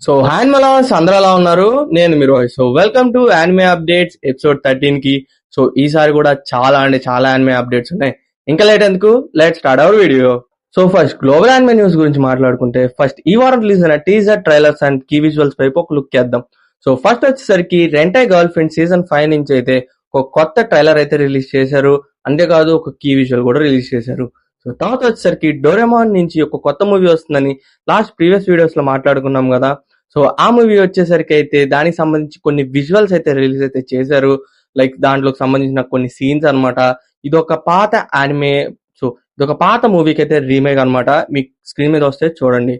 So హ్యాన్మలాస్ అందరూ ఎలా ఉన్నారు? నేను మీ Rohit. So welcome to anime updates episode 13 కి. సో ఈసారి కూడా చాలా యానిమే అప్డేట్స్ ఉన్నాయి. ఇంకా లేట్ ఎందుకు, let's start our video. So first global anime news గురించి మాట్లాడుకుంటే ఫస్ట్ ఈ వారం రిలీజ్ అయిన teaser, trailers and key visuals పైపు ఒక లుక్ చేద్దాం. సో ఫస్ట్ వచ్చేసరికి రెంటై గర్ల్ ఫ్రెండ్ సీజన్ 5 నుంచి అయితే ఒక కొత్త ట్రైలర్ అయితే రిలీజ్ చేశారు. అంతేకాదు ఒక కీ విజువల్ కూడా రిలీజ్ చేశారు. సో తర్వాత వచ్చేసరికి డోరేమాన్ నుంచి ఒక కొత్త మూవీ వస్తుందని ప్రీవియస్ వీడియోస్ లో మాట్లాడుకున్నాం కదా. సో ఆ మూవీ వచ్చేసరికి అయితే దానికి సంబంధించి కొన్ని విజువల్స్ అయితే రిలీజ్ అయితే చేశారు. లైక్ దాంట్లోకి సంబంధించిన కొన్ని సీన్స్ అన్నమాట. ఇదొక పాత యానిమే, సో ఇదొక పాత మూవీకి అయితే రీమేక్ అన్నమాట. మీకు స్క్రీన్ మీద వస్తే చూడండి.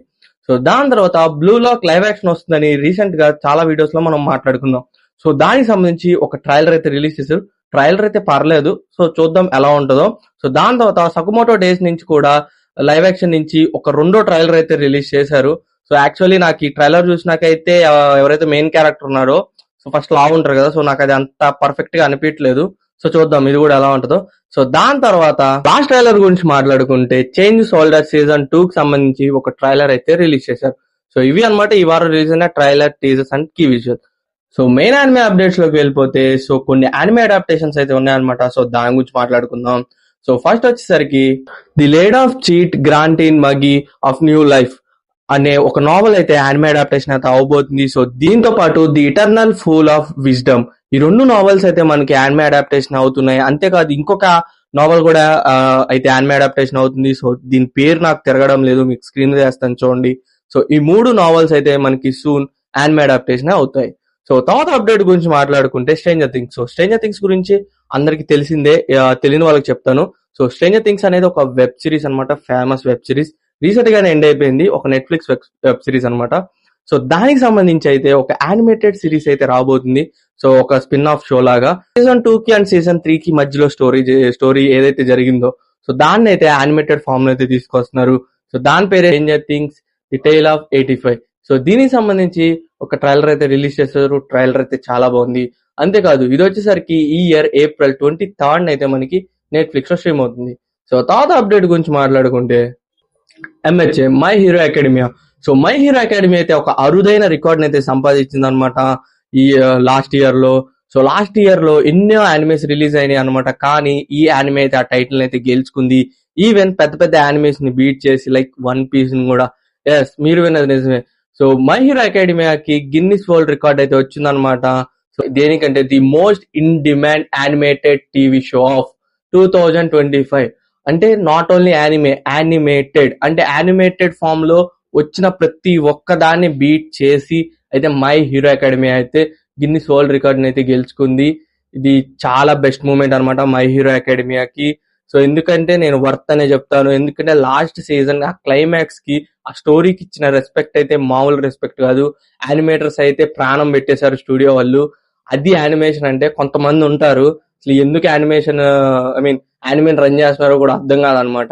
సో దాని తర్వాత బ్లూ లాక్ లైవ్ యాక్షన్ వస్తుందని రీసెంట్ గా చాలా వీడియోస్ లో మనం మాట్లాడుకున్నాం. సో దానికి సంబంధించి ఒక ట్రైలర్ అయితే రిలీజ్ చేశారు. ట్రైలర్ అయితే పర్లేదు, సో చూద్దాం ఎలా ఉంటుందో. సో దాని తర్వాత సకుమోటో డేస్ నుంచి కూడా లైవ్ యాక్షన్ నుంచి ఒక రెండో ట్రైలర్ అయితే రిలీజ్ చేశారు. సో యాక్చువల్లీ నాకు ఈ ట్రైలర్ చూసినాకైతే ఎవరైతే మెయిన్ క్యారెక్టర్ ఉన్నారో, సో ఫస్ట్ లా ఉంటారు కదా, సో నాకు అది అంత పర్ఫెక్ట్ గా అనిపించలేదు. సో చూద్దాం ఇది కూడా ఎలా ఉంటుందో. సో దాని తర్వాత లాస్ట్ ట్రైలర్ గురించి మాట్లాడుకుంటే చేంజ్ సోల్డర్ సీజన్ 2 కి సంబంధించి ఒక ట్రైలర్ అయితే రిలీజ్ చేశారు. సో ఇవి అన్నమాట ఈ వారం రిలీజ్ అయిన trailer, teasers and key visual. So main anime updates లోకి వెళ్ళిపోతే సో కొన్ని యానిమే అడాప్టేషన్స్ అయితే ఉన్నాయన్నమాట. సో దాని గురించి మాట్లాడుకుందాం. సో ఫస్ట్ వచ్చేసరికి ది లేడ్ ఆఫ్ చీట్ గ్రాంటీన్ మగి ఆఫ్ న్యూ లైఫ్ అనే ఒక నావెల్ అయితే యానిమే అడాప్టేషన్ అయితే అవబోతుంది. సో దీంతో పాటు the eternal pool of wisdom, ఈ రెండు నావెల్స్ అయితే మనకి యానిమే అడాప్టేషన్ అవుతున్నాయి. అంతేకాదు ఇంకొక నావెల్ కూడా అయితే యానిమే అడాప్టేషన్ అవుతుంది. సో దీని పేరు నాకు తిరగడం లేదు, మీకు స్క్రీన్ మీద వేస్తాను చూడండి. సో ఈ మూడు నావెల్స్ అయితే మనకి సూన్ యానిమే అడాప్టేషన్ అవుతాయి. సో తర్వాత అప్డేట్ గురించి మాట్లాడుకుంటే stranger things. So stranger things గురించి అందరికి తెలిసిందే, తెలియని వాళ్ళకి చెప్తాను. సో స్ట్రేంజర్ థింగ్స్ అనేది ఒక వెబ్ సిరీస్ అనమాట, ఫేమస్ వెబ్ సిరీస్. రీసెంట్ గానే ఎండ్ అయిపోయింది, ఒక నెట్ఫ్లిక్స్ వెబ్ సిరీస్ అనమాట. సో దానికి సంబంధించి అయితే ఒక యానిమేటెడ్ సిరీస్ అయితే రాబోతుంది. సో ఒక స్పిన్ ఆఫ్ షో లాగా సీజన్ 2 కి అండ్ సీజన్ 3 కి మధ్యలో స్టోరీ ఏదైతే జరిగిందో, సో దాన్ని అయితే యానిమేటెడ్ ఫామ్ లో అయితే తీసుకొస్తున్నారు. సో దాని పేరే stranger things the tale of 85. So దీనికి సంబంధించి ఒక ట్రైలర్ అయితే రిలీజ్ చేశారు. ట్రైలర్ అయితే చాలా బాగుంది. అంతేకాదు ఇది వచ్చేసరికి ఈ ఇయర్ ఏప్రిల్ 23rd అయితే మనకి నెట్ఫ్లిక్స్ లో స్ట్రీమ్ అవుతుంది. సో తర్వాత అప్డేట్ గురించి మాట్లాడుకుంటే MHA my hero academia. So my hero academy అయితే ఒక అరుదైన రికార్డ్ అయితే సంపాదించింది అనమాట ఈ లాస్ట్ ఇయర్ లో. సో లాస్ట్ ఇయర్ లో ఎన్నో యానిమేస్ రిలీజ్ అయినాయి అనమాట, కానీ ఈ యానిమే అయితే ఆ టైటిల్ అయితే గెలుచుకుంది. ఈవెన్ పెద్ద యానిమేస్ ని బీట్ చేసి లైక్ వన్ పీస్ ని కూడా. ఎస్, మీరు విన్నది నిజమే. సో మై హీరో అకాడమియాకి గిన్నిస్ వరల్డ్ రికార్డ్ అయితే వచ్చిందనమాట. సో దేనికంటే the most in demand animated TV show of 2025. అంటే నాట్ ఓన్లీ యానిమేటెడ్ అంటే యానిమేటెడ్ ఫామ్ లో వచ్చిన ప్రతి ఒక్కదాన్ని బీట్ చేసి అయితే మై హీరో అకాడమీ అయితే గిన్నిస్ వరల్డ్ రికార్డ్ అయితే గెలుచుకుంది. ఇది చాలా బెస్ట్ మూమెంట్ అనమాట మై హీరో అకాడమియాకి. సో ఎందుకంటే నేను వర్త్ అనే చెప్తాను, ఎందుకంటే లాస్ట్ సీజన్ ఆ క్లైమాక్స్ కి ఆ స్టోరీకి ఇచ్చిన రెస్పెక్ట్ అయితే మామూలు రెస్పెక్ట్ కాదు. యానిమేటర్స్ అయితే ప్రాణం పెట్టేశారు స్టూడియో వాళ్ళు. అది యానిమేషన్ అంటే. కొంతమంది ఉంటారు అసలు ఎందుకు యానిమేషన్ రన్ చేస్తున్నారో కూడా అర్థం కాదనమాట.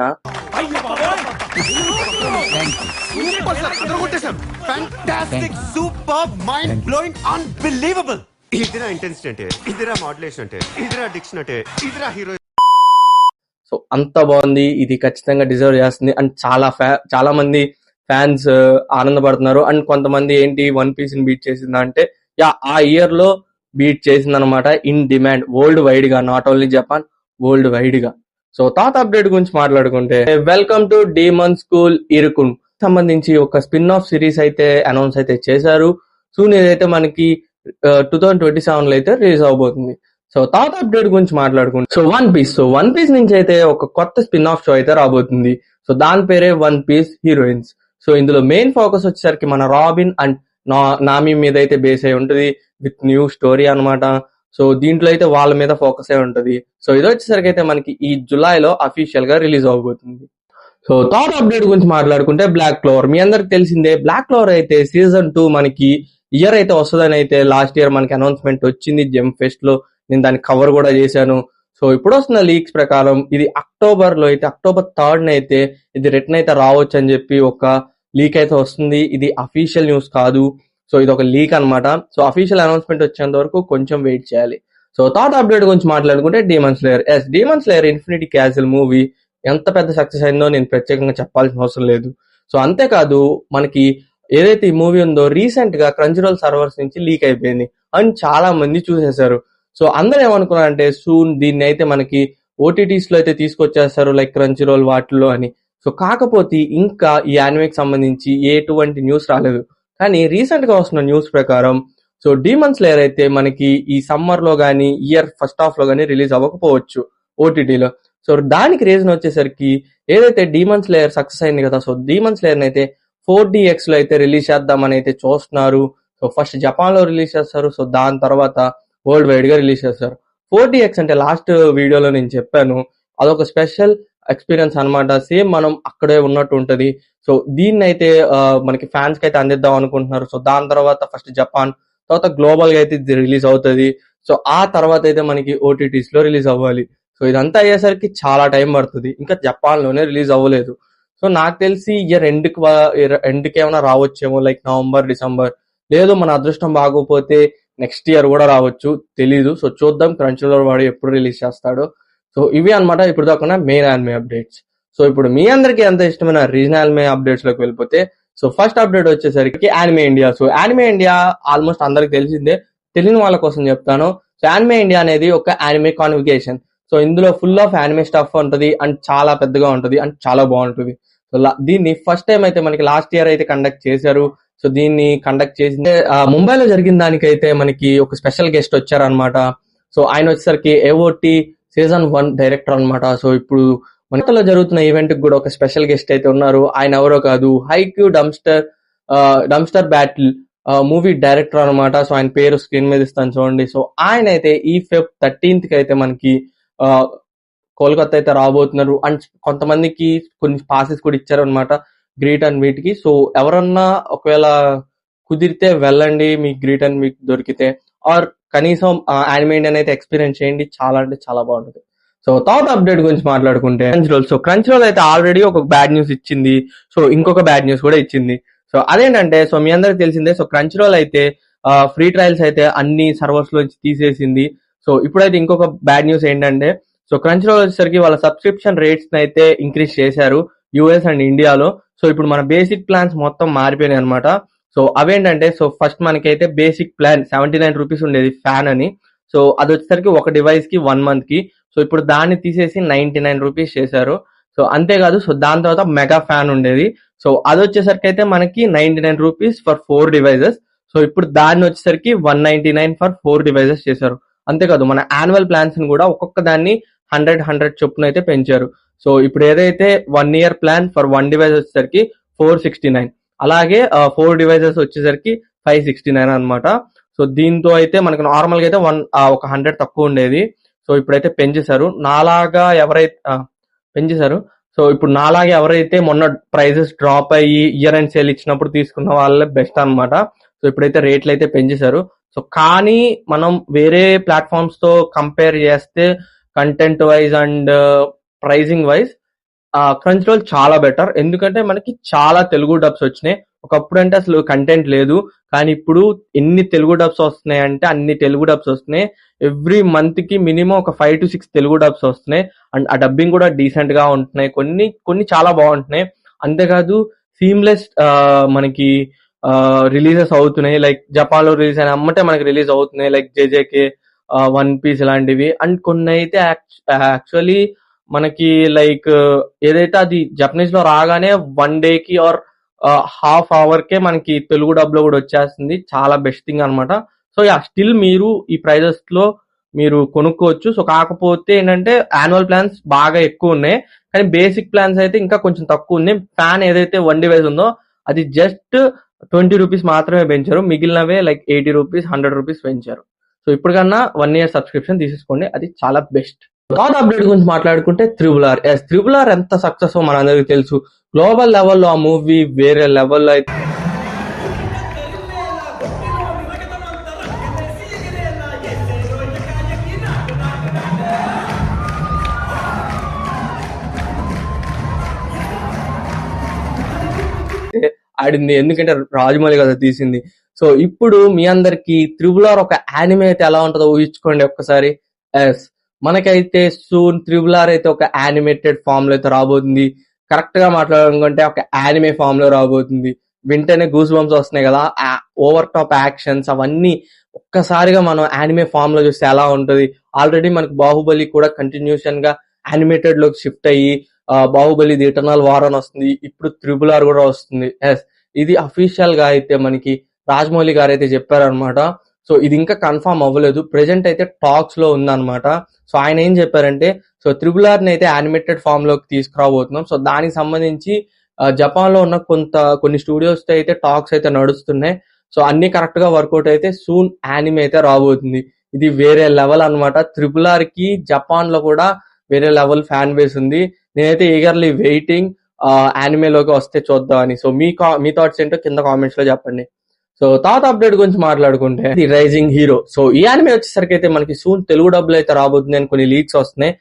సో అంత బాగుంది, ఇది ఖచ్చితంగా డిజర్వ్ చేస్తుంది. అండ్ చాలా మంది ఫ్యాన్స్ ఆనందపడుతున్నారు. అండ్ కొంతమంది ఏంటి వన్ పీస్ ని బీట్ చేసిందా అంటే ఆ ఇయర్ లో బీట్ చేసిందనమాట. ఇన్ డిమాండ్ వరల్డ్ వైడ్ గా, not only Japan, world wide గా. సో తాత అప్డేట్ గురించి మాట్లాడుకుంటే వెల్కమ్ టు డీమన్ స్కూల్ ఇరుకున్ సంబంధించి ఒక స్పిన్ ఆఫ్ సిరీస్ అయితే అనౌన్స్ అయితే చేశారు. సూన్ ఏదైతే మనకి 2027 లో అయితే రిలీజ్ అవబోతుంది. సో తాత అప్డేట్ గురించి మాట్లాడుకుంటే సో వన్ పీస్ నుంచి అయితే ఒక కొత్త స్పిన్ ఆఫ్ షో అయితే రాబోతుంది. సో దాని పేరే వన్ పీస్ హీరోయిన్స్. సో ఇందులో మెయిన్ ఫోకస్ వచ్చేసరికి మన రాబిన్ అండ్ నామి మీద అయితే బేస్ అయి ఉంటుంది, విత్ న్యూ స్టోరీ అనమాట. సో దీంట్లో అయితే వాళ్ళ మీద ఫోకస్ అయి ఉంటది. సో ఇది వచ్చేసరికి అయితే మనకి ఈ జులైలో అఫీషియల్ గా రిలీజ్ అవబోతుంది. సో థర్డ్ అప్డేట్ గురించి మాట్లాడుకుంటే బ్లాక్ క్లోవర్. మీ అందరికి తెలిసిందే, బ్లాక్ క్లోవర్ అయితే సీజన్ 2 మనకి ఇయర్ అయితే వస్తుందని అయితే లాస్ట్ ఇయర్ మనకి అనౌన్స్మెంట్ వచ్చింది జెమ్ ఫెస్ట్ లో. నేను దాన్ని కవర్ కూడా చేశాను. సో ఇప్పుడు వస్తున్న లీక్స్ ప్రకారం ఇది అక్టోబర్ 3rd అయితే ఇది రిటర్న్ అయితే రావచ్చు అని చెప్పి ఒక లీక్ అయితే వస్తుంది. ఇది అఫీషియల్ న్యూస్ కాదు, సో ఇది ఒక లీక్ అనమాట. సో అఫీషియల్ అనౌన్స్మెంట్ వచ్చేంత వరకు కొంచెం వెయిట్ చేయాలి. సో థర్డ్ అప్డేట్ గురించి మాట్లాడుకుంటే demon slayer. Demon slayer infinity castle movie ఎంత పెద్ద సక్సెస్ అయిందో నేను ప్రత్యేకంగా చెప్పాల్సిన అవసరం లేదు. సో అంతేకాదు మనకి ఏదైతే ఈ మూవీ ఉందో రీసెంట్ గా క్రంచిరోల్ సర్వర్స్ నుంచి లీక్ అయిపోయింది అని చాలా మంది చూసేశారు. సో అందరూ ఏమనుకున్నారంటే సూన్ దీన్ని అయితే మనకి ఓటీటీస్ లో అయితే తీసుకొచ్చేస్తారు లైక్ క్రంచిరోల్ వాటిలో అని. సో కాకపోతే ఇంకా ఈ యానిమేకి సంబంధించి ఎటువంటి న్యూస్ రాలేదు. కానీ రీసెంట్ గా వస్తున్న న్యూస్ ప్రకారం సో డీమన్ స్లేయర్ అయితే మనకి ఈ సమ్మర్ లో గానీ ఇయర్ ఫస్ట్ హాఫ్ లో గానీ రిలీజ్ అవ్వకపోవచ్చు ఓటీటీలో. సో దానికి రీజన్ వచ్చేసరికి ఏదైతే డీమన్ స్లేయర్ సక్సెస్ అయింది కదా, సో డీమన్ స్లేయర్ అయితే 4DX లో అయితే రిలీజ్ చేద్దామని అయితే చూస్తున్నారు. సో ఫస్ట్ జపాన్ లో రిలీజ్ చేస్తారు, సో దాని తర్వాత వరల్డ్ వైడ్ గా రిలీజ్ చేస్తారు. 4DX అంటే లాస్ట్ వీడియోలో నేను చెప్పాను, అదొక స్పెషల్ ఎక్స్పీరియన్స్ అన్నమాట. సేమ్ మనం అక్కడే ఉన్నట్టు ఉంటది. సో దీన్ని అయితే మనకి ఫ్యాన్స్ కి అయితే అందిద్దాం అనుకుంటున్నారు. సో దాని తర్వాత ఫస్ట్ జపాన్, తర్వాత గ్లోబల్ గా అయితే ఇది రిలీజ్ అవుతుంది. సో ఆ తర్వాత అయితే మనకి ఓటీటీస్ లో రిలీజ్ అవ్వాలి. సో ఇదంతా అయ్యేసరికి చాలా టైం పడుతుంది. ఇంకా జపాన్ లోనే రిలీజ్ అవ్వలేదు. సో నాకు తెలిసి ఇయర్ ఎండ్కి ఏమైనా రావచ్చేమో, లైక్ నవంబర్, డిసెంబర్, లేదు మన అదృష్టం బాగోపోతే నెక్స్ట్ ఇయర్ కూడా రావచ్చు, తెలీదు. సో చూద్దాం క్రంచిరోల్ వాడు ఎప్పుడు రిలీజ్ చేస్తాడో. సో ఇవి అన్నమాట ఇప్పుడు దాకా మెయిన్ యానిమే అప్డేట్స్. సో ఇప్పుడు మీ అందరికీ ఎంత ఇష్టమైన రీజనల్ యానిమే అప్డేట్స్ లోకి వెళ్ళిపోతే, సో ఫస్ట్ అప్డేట్ వచ్చేసరికి anime India. So anime India almost అందరికి తెలిసిందే, తెలియని వాళ్ళ కోసం చెప్తాను. సో యానిమే ఇండియా అనేది ఒక యానిమే కాన్వికేషన్. సో ఇందులో ఫుల్ ఆఫ్ యానిమే స్టఫ్ ఉంటది అండ్ చాలా పెద్దగా ఉంటది అండ్ చాలా బాగుంటుంది. సో దీన్ని ఫస్ట్ టైం అయితే మనకి లాస్ట్ ఇయర్ అయితే కండక్ట్ చేశారు. సో దీన్ని కండక్ట్ చేసి ముంబైలో జరిగిన దానికైతే మనకి ఒక స్పెషల్ గెస్ట్ వచ్చారనమాట. సో ఆయన వచ్చేసరికి ఏఓటి సీజన్ 1 డైరెక్టర్ అనమాట. సో ఇప్పుడు మనలో జరుగుతున్న ఈవెంట్ కి కూడా ఒక స్పెషల్ గెస్ట్ అయితే ఉన్నారు. ఆయన ఎవరో కాదు, Haikyuu dumpster battle movie director అనమాట. సో ఆయన పేరు స్క్రీన్ మీద ఇస్తాను చూడండి. సో ఆయన అయితే ఈ Feb 13th కి అయితే మనకి కోల్కతా అయితే రాబోతున్నారు. అండ్ కొంతమందికి కొన్ని పాసెస్ కూడా ఇచ్చారు అనమాట గ్రీట్ అండ్ మీట్ కి. సో ఎవరన్నా ఒకవేళ కుదిరితే వెళ్ళండి, మీకు గ్రీట్ అండ్ మీట్ దొరికితే, ఆర్ కనీసం యానిమే ఇండియా అయితే ఎక్స్పీరియన్స్ చేయండి, చాలా అంటే చాలా బాగుంటుంది. సో థర్డ్ అప్డేట్ గురించి మాట్లాడుకుంటే క్రంచిరోల్. సో క్రంచిరోల్ అయితే ఆల్రెడీ ఒక బ్యాడ్ న్యూస్ ఇచ్చింది. సో ఇంకొక బ్యాడ్ న్యూస్ కూడా ఇచ్చింది. సో అదేంటంటే, సో మీ అందరికి తెలిసిందే, సో క్రంచిరోల్ అయితే ఫ్రీ ట్రయల్స్ అయితే అన్ని సర్వర్స్ లోంచి తీసేసింది. సో ఇప్పుడైతే ఇంకొక బ్యాడ్ న్యూస్ ఏంటంటే, సో క్రంచిరోల్ వచ్చేసరికి వాళ్ళ సబ్స్క్రిప్షన్ రేట్స్ అయితే ఇంక్రీజ్ చేశారు యుఎస్ అండ్ ఇండియాలో. సో ఇప్పుడు మన బేసిక్ ప్లాన్స్ మొత్తం మారిపోయినాయి అనమాట. సో అవేంటంటే, సో ఫస్ట్ మనకైతే బేసిక్ ప్లాన్ 79 రూపీస్ ఉండేది ఫ్యాన్ అని. సో అది వచ్చేసరికి ఒక డివైస్ కి 1 month కి. సో ఇప్పుడు దాన్ని తీసేసి 99 రూపీస్ చేశారు. సో అంతేకాదు, సో దాని తర్వాత మెగా ఫ్యాన్ ఉండేది. సో అది వచ్చేసరికి అయితే మనకి 99 రూపీస్ ఫర్ 4 డివైజెస్. సో ఇప్పుడు దాన్ని వచ్చేసరికి 199 ఫర్ 4 డివైజెస్ చేశారు. అంతేకాదు మన యాన్యువల్ ప్లాన్స్ ని కూడా ఒక్కొక్క దాన్ని 100 చొప్పున అయితే పెంచారు. సో ఇప్పుడు ఏదైతే 1 year ప్లాన్ ఫర్ 1 డివైస్ వచ్చేసరికి 469, అలాగే 4 డివైజెస్ వచ్చేసరికి 569 అనమాట. సో దీంతో అయితే మనకి నార్మల్ గా అయితే ఒక 100 తక్కువ ఉండేది. సో ఇప్పుడైతే పెంచేశారు. పెంచేశారు. సో ఇప్పుడు నాలాగా ఎవరైతే మొన్న ప్రైజెస్ డ్రాప్ అయ్యి ఇయర్ అండ్ సేల్ ఇచ్చినప్పుడు తీసుకున్న వాళ్ళే బెస్ట్ అనమాట. సో ఇప్పుడైతే రేట్లు అయితే పెంచేశారు. సో కానీ మనం వేరే ప్లాట్ఫామ్స్ తో కంపేర్ చేస్తే content wise and pricing wise Crunchyroll చాలా బెటర్. ఎందుకంటే మనకి చాలా తెలుగు డబ్స్ వచ్చినాయి. ఒకప్పుడు అంటే అసలు కంటెంట్ లేదు, కానీ ఇప్పుడు ఎన్ని తెలుగు డబ్స్ వస్తున్నాయి అంటే అన్ని తెలుగు డబ్స్ వస్తున్నాయి. ఎవ్రీ మంత్ కి మినిమం ఒక 5 to 6 తెలుగు డబ్స్ వస్తున్నాయి. అండ్ ఆ డబ్బింగ్ కూడా డీసెంట్ గా ఉంటున్నాయి, కొన్ని చాలా బాగుంటున్నాయి. అంతేకాదు సీమ్లెస్ మనకి రిలీజెస్ అవుతున్నాయి. లైక్ జపాన్ లో రిలీజ్ అయిన అమ్మటే మనకి రిలీజ్ అవుతున్నాయి, లైక్ జేజేకే, వన్ పీస్ ఇలాంటివి. అండ్ కొన్ని అయితే యాక్చువల్లీ మనకి లైక్ ఏదైతే అది జపనీస్ లో రాగానే 1 day కి ఆర్ హాఫ్ అవర్ కే మనకి తెలుగు డబ్ లో కూడా వచ్చేస్తుంది. చాలా బెస్ట్ థింగ్ అనమాట. సో స్టిల్ మీరు ఈ ప్రైజెస్ లో మీరు కొనుక్కోవచ్చు. సో కాకపోతే ఏంటంటే యాన్యువల్ ప్లాన్స్ బాగా ఎక్కువ ఉన్నాయి, కానీ బేసిక్ ప్లాన్స్ అయితే ఇంకా కొంచెం తక్కువ ఉన్నాయి. ఫ్యాన్ ఏదైతే 1 డివైస్ ఉందో అది జస్ట్ 20 రూపీస్ మాత్రమే పెంచారు, మిగిలినవే లైక్ 80 రూపీస్ 100 రూపీస్ పెంచారు. సో ఇప్పటికన్నా 1 year సబ్స్క్రిప్షన్ తీసేసుకోండి, అది చాలా బెస్ట్. థర్డ్ అప్డేట్ గురించి మాట్లాడుకుంటే త్రిబుల్ ఆర్ ఎంత సక్సెస్ మనందరికీ తెలుసు. గ్లోబల్ లెవెల్లో ఆ మూవీ వేరే లెవెల్లో అయితే ఆడింది, ఎందుకంటే రాజమౌళి కదా తీసింది. సో ఇప్పుడు మీ అందరికి త్రిబుల్ ఆర్ ఒక యానిమే అయితే ఎలా ఉంటుందో ఊహించుకోండి ఒక్కసారి. ఎస్, మనకైతే సూన్ త్రిబుల్ ఆర్ అయితే ఒక యానిమేటెడ్ ఫామ్ లో అయితే రాబోతుంది. కరెక్ట్ గా మాట్లాడాలనుకుంటే ఒక యానిమే ఫామ్ లో రాబోతుంది. వింటేనే గూస్ బంప్స్ వస్తున్నాయి కదా, ఓవర్ టాప్ యాక్షన్స్ అవన్నీ ఒక్కసారిగా మనం యానిమే ఫామ్ లో చూస్తే ఎలా ఉంటది. ఆల్రెడీ మనకు బాహుబలి కూడా కంటిన్యూషన్ గా యానిమేటెడ్ లోకి షిఫ్ట్ అయ్యి బాహుబలి ది ఇటర్నల్ వార్ అని వస్తుంది, ఇప్పుడు RRR కూడా వస్తుంది. ఎస్, ఇది అఫీషియల్ గా అయితే మనకి రాజమౌళి గారు అయితే చెప్పారనమాట. సో ఇది ఇంకా కన్ఫర్మ్ అవ్వలేదు, ప్రెసెంట్ అయితే టాక్స్ లో ఉందన్నమాట. సో ఆయన ఏం చెప్పారంటే, సో RRR ని అయితే యానిమేటెడ్ ఫామ్ లోకి తీసుకురాబోతున్నాం. సో దానికి సంబంధించి జపాన్ లో ఉన్న కొన్ని స్టూడియోస్ తో అయితే టాక్స్ అయితే నడుస్తున్నాయి. సో అన్ని కరెక్ట్ గా వర్కౌట్ అయితే సూన్ యానిమే అయితే రాబోతుంది. ఇది వేరే లెవెల్ అనమాట. RRR కి జపాన్ లో కూడా వేరే లెవెల్ ఫ్యాన్ బేస్ ఉంది. నేనైతే ఈగర్లీ వెయిటింగ్ యానిమేలోకి వస్తే చూద్దామని. సో మీ థాట్స్ ఏంటో కింద కామెంట్స్ లో చెప్పండి. సో తర్వాత అప్డేట్ గురించి మాట్లాడుకుంటే, ది రైజింగ్ హీరో. సో ఈ యానిమే వచ్చేసరికి అయితే మనకి సూన్ తెలుగు డబ్బులు అయితే రాబోతుంది అని కొన్ని లీక్స్ వస్తున్నాయి.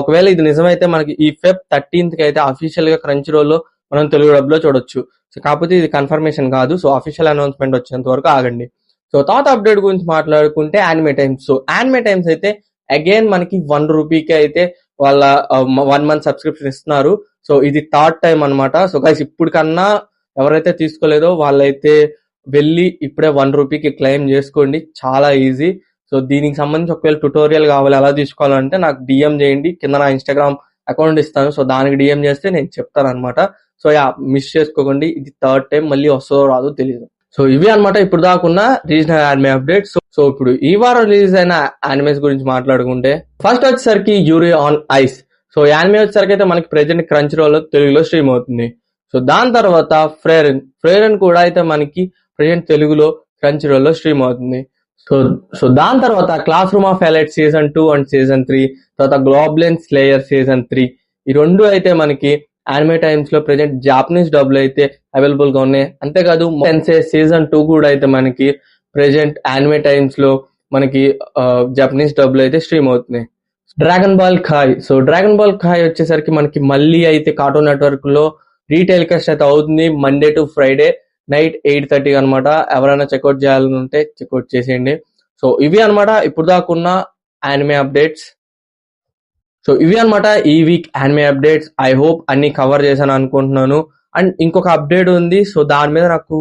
ఒకవేళ ఇది నిజమైతే మనకి ఈ Feb 13th కి అయితే అఫీషియల్ గా క్రంచ్ రోల్ లో మనం తెలుగు డబ్బులో చూడొచ్చు. సో కాకపోతే ఇది కన్ఫర్మేషన్ కాదు. సో అఫీషియల్ అనౌన్స్మెంట్ వచ్చేంత వరకు ఆగండి. సో తర్వాత అప్డేట్ గురించి మాట్లాడుకుంటే anime times. So anime times అయితే అగైన్ మనకి ₹1 అయితే వాళ్ళ 1 month సబ్స్క్రిప్షన్ ఇస్తున్నారు. సో ఇది థర్డ్ టైం అనమాట. సో గైస్, ఇప్పుడు కన్నా ఎవరైతే తీసుకోలేదో వాళ్ళైతే వెళ్ళి ఇప్పుడే ₹1 క్లెయిమ్ చేసుకోండి, చాలా ఈజీ. సో దీనికి సంబంధించి ఒకవేళ ట్యుటోరియల్ కావాలి ఎలా తీసుకోవాలంటే నాకు డిఎం చేయండి, కింద నా ఇన్స్టాగ్రామ్ అకౌంట్ ఇస్తాను. సో దానికి డిఎం చేస్తే నేను చెప్తాను అనమాట. సో మిస్ చేసుకోకండి, ఇది థర్డ్ టైం, మళ్ళీ వస్తుందో రాదో తెలియదు. సో ఇవి అనమాట ఇప్పుడు దాకున్న రీజనల్ యానిమే అప్డేట్స్. సో ఇప్పుడు ఈ వారం రిలీజ్ అయిన యానిమేస్ గురించి మాట్లాడుకుంటే, ఫస్ట్ వచ్చేసరికి Yuri on Ice. So anime వచ్చేసరికి అయితే మనకి ప్రెజెంట్ క్రంచ్ రోల్ తెలుగులో స్ట్రీమ్ అవుతుంది. సో దాని తర్వాత ఫ్రేరన్ కూడా అయితే మనకి ప్రెజెంట్ తెలుగులో క్రంచ్ రోల్ లో స్ట్రీమ్ అవుతుంది. సో దాని తర్వాత class room of elite season 2 and season 3, తర్వాత గ్లోబ్లెన్ స్లేయర్ సీజన్ 3, ఈ రెండు అయితే మనకి యానిమే టైమ్స్ లో ప్రెజెంట్ జాపనీస్ డబ్బులు అయితే అవైలబుల్ గా ఉన్నాయి. అంతేకాదు సెన్సే సీజన్ 2 కూడా అయితే మనకి ప్రెజెంట్ యానిమే టైమ్స్ లో మనకి జపనీస్ డబ్బులు అయితే స్ట్రీమ్ అవుతున్నాయి. Dragon ball Kai. So dragon ball Kai వచ్చేసరికి మనకి మళ్ళీ అయితే కార్టూన్ నెట్వర్క్ లో రీటెలికాస్ట్ అయితే అవుతుంది, మండే టు ఫ్రైడే నైట్ 8:30 అనమాట. ఎవరైనా చెక్అవుట్ చేయాలని ఉంటే చెక్అవుట్ చేసేయండి. సో ఇవి అనమాట ఇప్పుడు దాకున్న యానిమే అప్డేట్స్. సో ఇవి అనమాట ఈ week anime updates. I hope అన్ని కవర్ చేశాను అనుకుంటున్నాను. అండ్ ఇంకొక అప్డేట్ ఉంది, సో దాని మీద నాకు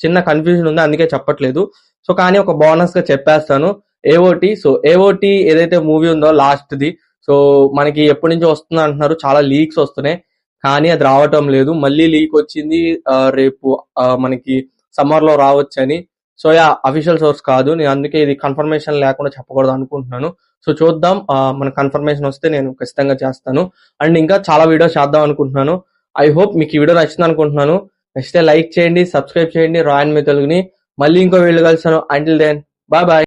చిన్న కన్ఫ్యూజన్ ఉంది, అందుకే చెప్పట్లేదు. సో కానీ ఒక బోనస్ గా చెప్పేస్తాను. ఏఓటి. సో ఏఓటి ఏదైతే మూవీ ఉందో లాస్ట్ ది, సో మనకి ఎప్పటి నుంచి వస్తుంది అంటున్నారు, చాలా లీక్స్ వస్తున్నాయి కానీ అది రావటం లేదు. మళ్ళీ లీక్ వచ్చింది రేపు మనకి సమ్మర్ లో రావచ్చని. సో అఫీషియల్ సోర్స్ కాదు, నేను అందుకే ఇది కన్ఫర్మేషన్ లేకుండా చెప్పకూడదు అనుకుంటున్నాను. సో చూద్దాం, మన కన్ఫర్మేషన్ వస్తే నేను ఖచ్చితంగా చేస్తాను. అండ్ ఇంకా చాలా వీడియోస్ చేద్దాం అనుకుంటున్నాను. ఐ హోప్ మీకు ఈ వీడియో నచ్చింది అనుకుంటున్నాను. నచ్చితే లైక్ చేయండి, సబ్స్క్రైబ్ చేయండి రాయన్ మీ తెలుగుని. మళ్ళీ ఇంకో వీడియో కలుస్తాను. Until then bye bye.